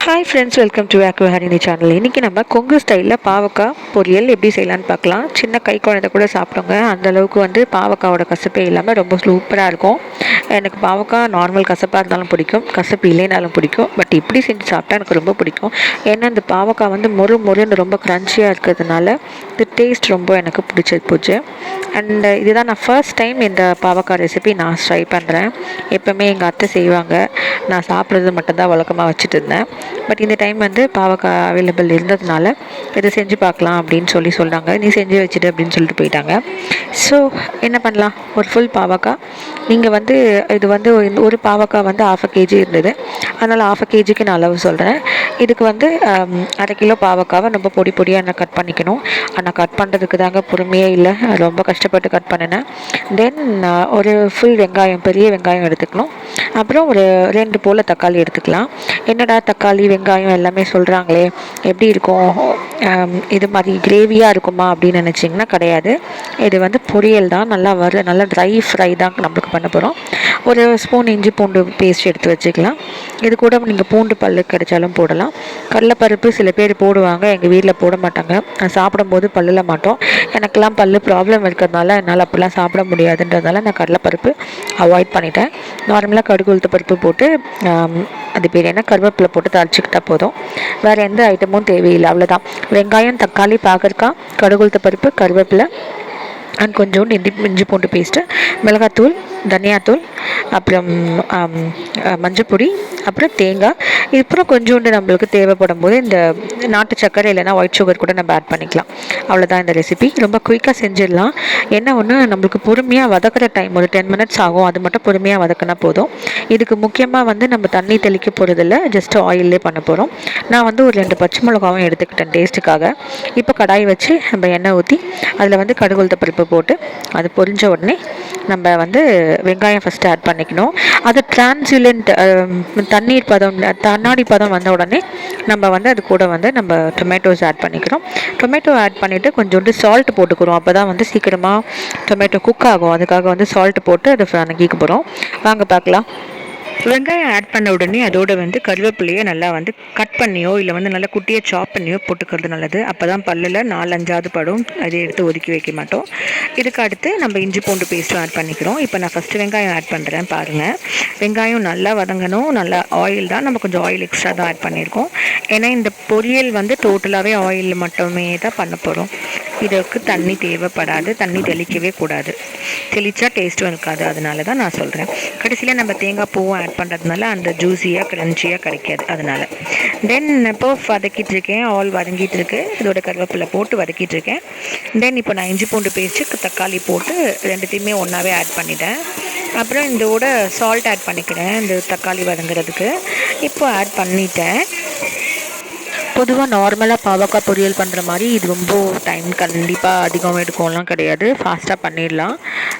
Hi friends, welcome to ஆக்வாஹரிணி channel. இன்றைக்கி நம்ம கொங்கு ஸ்டைலில் பாவக்காய் பொரியல் எப்படி செய்யலான்னு பார்க்கலாம். சின்ன கை குழந்தை கூட சாப்பிட்டோங்க. அந்தளவுக்கு பாவக்காவோட கசப்பே இல்லாமல் ரொம்ப சூப்பராக இருக்கும். எனக்கு பாவக்காய் நார்மல் கசப்பாக இருந்தாலும் பிடிக்கும், கசப்பு இல்லைனாலும் பிடிக்கும். பட் இப்படி செஞ்சு சாப்பிட்டா எனக்கு ரொம்ப பிடிக்கும். ஏன்னா இந்த பாவக்காய் மொறுன்னு ரொம்ப க்ரன்ச்சியாக இருக்கிறதுனால இந்த டேஸ்ட் ரொம்ப எனக்கு பிடிச்சது போச்சு. அண்ட் இதுதான் நான் ஃபர்ஸ்ட் டைம் இந்த பாவக்காய் ரெசிபி நான் ட்ரை பண்ணுறேன். எப்போவுமே எங்கள் அத்தை செய்வாங்க, நான் சாப்பிட்றது மட்டும்தான் வழக்கமாக வச்சுட்டு இருந்தேன். பட் இந்த டைம் பாவக்காய் அவைலபிள் இருந்ததுனால இதை செஞ்சு பார்க்கலாம் அப்படின்னு சொல்கிறாங்க. நீ செஞ்சு வச்சுட்டு அப்படின்னு சொல்லிட்டு போயிட்டாங்க. ஸோ என்ன பண்ணலாம், ஒரு ஃபுல் பாவக்காய் நீங்கள் இது ஒரு பாவக்காய் 1/2 kg இருந்தது. அதனால் 1/2 kgக்கு நான் அளவு சொல்கிறேன். இதுக்கு 1/2 கிலோ பாவக்காவை ரொம்ப பொடியாக நான் கட் பண்ணிக்கணும். ஆனால் கட் பண்ணுறதுக்கு தாங்க பொறுமையே இல்லை, ரொம்ப கஷ்டப்பட்டு கட் பண்ணினேன். தென் ஒரு ஃபுல் வெங்காயம், பெரிய வெங்காயம் எடுத்துக்கணும். அப்புறம் ஒரு 2 போல் தக்காளி எடுத்துக்கலாம். என்னடா தக்காளி வெங்காயம் எல்லாமே சொல்கிறாங்களே, எப்படி இருக்கும், இது மாதிரி கிரேவியாக இருக்குமா அப்படின்னு நினச்சிங்கன்னா கிடையாது. இது பொரியல் தான், நல்லா ட்ரை ஃப்ரை தான் நம்மளுக்கு பண்ண போகிறோம். ஒரு ஸ்பூன் இஞ்சி பூண்டு பேஸ்ட் எடுத்து வச்சுக்கலாம். இது கூட நீங்கள் பூண்டு பல்லு கிடைச்சாலும் போடலாம். கடலைப்பருப்பு சில பேர் போடுவாங்க, எங்கள் வீட்டில் போட மாட்டாங்க. சாப்பிடும்போது பல்லில் மாட்டோம். எனக்கெல்லாம் பல்லு ப்ராப்ளம் இருக்கிறதுனால என்னால் அப்படிலாம் சாப்பிட முடியாதுன்றதுனால நான் கடலைப்பருப்பு அவாய்ட் பண்ணிட்டேன். நார்மலாக கடுகு உளுத்த பருப்பு போட்டு அது பேர் என்ன கருவேப்பிலை போட்டு தாளிச்சிக்கிட்டா போதும். வேறு எந்த ஐட்டமும் தேவையில்லை, அவ்வளோதான். வெங்காயம், தக்காளி, பாகற்காய், கடுகு உளுத்த பருப்பு, கருவேப்பிலை அண்ட் கொஞ்சோண்டு இஞ்சி பூண்டு பேஸ்ட்டு, மிளகாத்தூள், தனியாத்தூள், அப்புறம் மஞ்சப்பொடி, அப்புறம் தேங்காய். அப்புறம் கொஞ்சோண்டு நம்மளுக்கு தேவைப்படும் போது இந்த நாட்டு சக்கரை இல்லைனா ஒயிட் சுகர் கூட நம்ம ஆட் பண்ணிக்கலாம். அவ்வளோதான் இந்த ரெசிபி. ரொம்ப குயிக்காக செஞ்சிடலாம். என்ன ஒன்று, நம்மளுக்கு பொறுமையாக வதக்கிற டைம் ஒரு 10 minutes ஆகும். அது மட்டும் பொறுமையாக வதக்கினா போதும். இதுக்கு முக்கியமாக நம்ம தண்ணி தெளிக்க போகிறதில்ல, ஜஸ்ட் ஆயிலே பண்ண போகிறோம். நான் ஒரு 2 பச்சை மிளகாவும் எடுத்துக்கிட்டேன் டேஸ்ட்டுக்காக. இப்போ கடாய் வச்சு நம்ம எண்ணெய் ஊற்றி அதில் கடுகு உளுத்த பருப்பு போட்டு அது பொரிஞ்ச உடனே நம்ம வெங்காயம் ஃபஸ்ட்டு ஆட் பண்ணிக்கணும். அது டிரான்ஸ்யூலண்ட் தண்ணீர் பதம், கண்ணாடி பதம் வந்த உடனே நம்ம அது கூட நம்ம டொமேட்டோஸ் ஆட் பண்ணிக்கிறோம். டொமேட்டோ ஆட் பண்ணிவிட்டு கொஞ்சோண்டு சால்ட் போட்டுக்கிறோம். அப்போ தான் சீக்கிரமாக டொமேட்டோ குக் ஆகும். அதுக்காக சால்ட் போட்டு அதை வதக்கிக்க போகிறோம். வாங்க பார்க்கலாம். வெங்காயம் ஆட் பண்ண உடனே அதோட கருவேப்பிலையை நல்லா கட் பண்ணியோ இல்லை நல்லா குட்டியை சாப் பண்ணியோ போட்டுக்கிறது நல்லது. அப்போ தான் பல்லில் 4-5 படும். அதை எடுத்து ஒதுக்கி வைக்க மாட்டோம். இதுக்கு அடுத்து நம்ம இஞ்சி பூண்டு பேஸ்ட்டும் ஆட் பண்ணிக்கிறோம். இப்போ நான் ஃபஸ்ட்டு வெங்காயம் ஆட் பண்ணுறேன் பாருங்கள். வெங்காயம் நல்லா வதங்கணும். நல்லா ஆயில் தான், நம்ம கொஞ்சம் ஆயில் எக்ஸ்ட்ரா தான் ஆட் பண்ணியிருக்கோம். ஏன்னா இந்த பொரியல் டோட்டலாகவே ஆயில் மட்டுமே தான் பண்ண போகிறோம். இதற்கு தண்ணி தேவைப்படாது, தண்ணி தெளிக்கவே கூடாது. தெளித்தா டேஸ்ட்டும் இருக்காது. அதனால தான் நான் சொல்கிறேன். கடைசியில் நம்ம தேங்காய் பூவும் ஆட் பண்ணுறதுனால அந்த ஜூஸியாக க்ரன்ச்சியாக கிடைக்காது. அதனால் தென் இப்போ வதக்கிட்டுருக்கேன். ஆல் வதங்கிட்டு இருக்கு. இதோட கருவேப்பிலை போட்டு வதக்கிட்டுருக்கேன். தென் இப்போ நான் இஞ்சி பூண்டு பேஸ்ட்டு, தக்காளி போட்டு ரெண்டுத்தையுமே ஒன்றாவே ஆட் பண்ணிட்டேன். அப்புறம் இதோட சால்ட் ஆட் பண்ணிக்கிறேன் இந்த தக்காளி வதங்குறதுக்கு. இப்போ ஆட் பண்ணிட்டேன். பொதுவாக நார்மலாக பாவக்காய் பொரியல் பண்ணுற மாதிரி இது ரொம்ப டைம் கண்டிப்பாக அதிகம் எடுக்கும்லாம் கிடையாது. ஃபாஸ்ட்டாக பண்ணிடலாம்.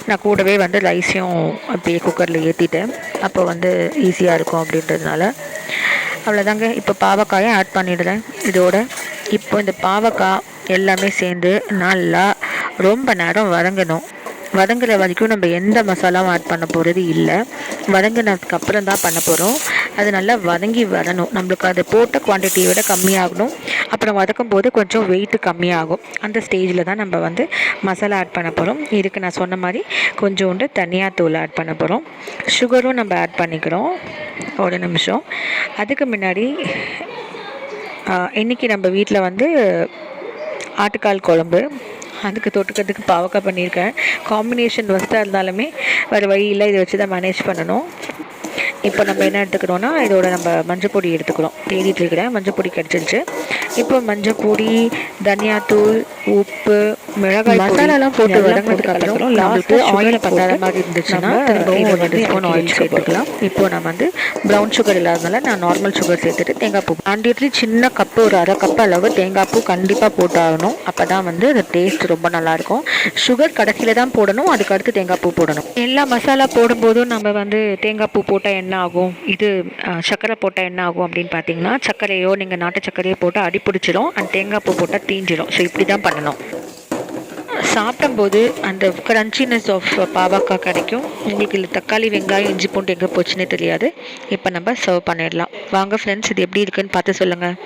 நான் கூடவே ரைஸையும் அப்படியே குக்கரில் ஏற்றிட்டேன். அப்போ ஈஸியாக இருக்கும் அப்படின்றதுனால அவ்வளோதாங்க. இப்போ பாவக்காயை ஆட் பண்ணிடுறேன் இதோட. இப்போ இந்த பாவக்காய் எல்லாமே சேர்ந்து நல்லா ரொம்ப நேரம் வதங்கணும். வதங்குற வரைக்கும் நம்ம எந்த மசாலாவும் ஆட் பண்ண போகிறது இல்லை. வதங்கினதுக்கப்புறம் தான் பண்ண போகிறோம். அது நல்லா வதங்கி வரணும். நம்மளுக்கு அதை போட்ட குவான்டிட்டியை விட கம்மியாகணும். அப்புறம் வதக்கும் போது கொஞ்சம் வெயிட்டு கம்மியாகும். அந்த ஸ்டேஜில் தான் நம்ம மசாலா ஆட் பண்ண போகிறோம். இதுக்கு நான் சொன்ன மாதிரி கொஞ்சோண்டு தனியாத்தூள் ஆட் பண்ண போகிறோம். சுகரும் நம்ம ஆட் பண்ணிக்கிறோம். ஒரு நிமிஷம். அதுக்கு முன்னாடி இன்றைக்கி நம்ம வீட்டில் ஆட்டுக்கால் குழம்பு, அதுக்கு தொட்டுக்கிறதுக்கு பாவக்காய் பண்ணியிருக்கேன். காம்பினேஷன் வஸ்தாக இருந்தாலுமே வேறு வழி இல்லை, இதை வச்சு தான் மேனேஜ் பண்ணணும். இப்போ நம்ம என்ன எடுத்துக்கிறோன்னா, இதோட நம்ம மஞ்சப்பொடி எடுத்துக்கிறோம். தேடிட்டு இருக்கிறேன், மஞ்சப்பொடி கிடச்சிருச்சு. இப்போ மஞ்சப்பொடி, தனியாத்தூள், உப்பு, மிளகாய் மசாலாலாம் போட்டு வதங்கினதுக்கப்புறம் லாஸ்ட்டு ஆயில் பத்தாத மாதிரி இருந்துச்சுன்னா திரும்பவும் ஒரு 2 ஸ்பூன் ஆயில் சேர்த்துக்கலாம். இப்போ நான் ப்ரௌன் சுகர் இல்லாதனால நான் நார்மல் சுகர் சேர்த்துட்டு தேங்காய் பூ ஆண்டிட்டு சின்ன கப்பு, ஒரு 1/2 கப் அளவு தேங்காய் பூ கண்டிப்பாக போட்டாகணும். அப்போ தான் அது டேஸ்ட் ரொம்ப நல்லாயிருக்கும். சுகர் கடைசியில் தான் போடணும், அதுக்கு அடுத்து தேங்காய் பூ போடணும். எல்லா மசாலா போடும்போதும் நம்ம தேங்காய் பூ போட்டால் என்ன ஆகும், இது சர்க்கரை போட்டால் என்ன ஆகும் அப்படின்னு பார்த்தீங்கன்னா, சர்க்கரையோ நீங்கள் நாட்டு சர்க்கரையோ போட்டால் அடி பிடிச்சிடும். அண்ட் தேங்காய் பூ போட்டால் தீஞ்சிடும். ஸோ இப்படி தான் பண்ணணும். சாப்பிடும்போது அந்த க்ரன்ச்சினஸ் ஆஃப் பாவக்காய் கிடைக்கும். உங்களுக்கு இல்லை தக்காளி வெங்காயம் இஞ்சி பூண்டு எங்கே போச்சுன்னே தெரியாது. இப்போ நம்ம சர்வ் பண்ணிடலாம். வாங்க ஃப்ரெண்ட்ஸ், இது எப்படி இருக்குன்னு பார்த்து சொல்லுங்கள்.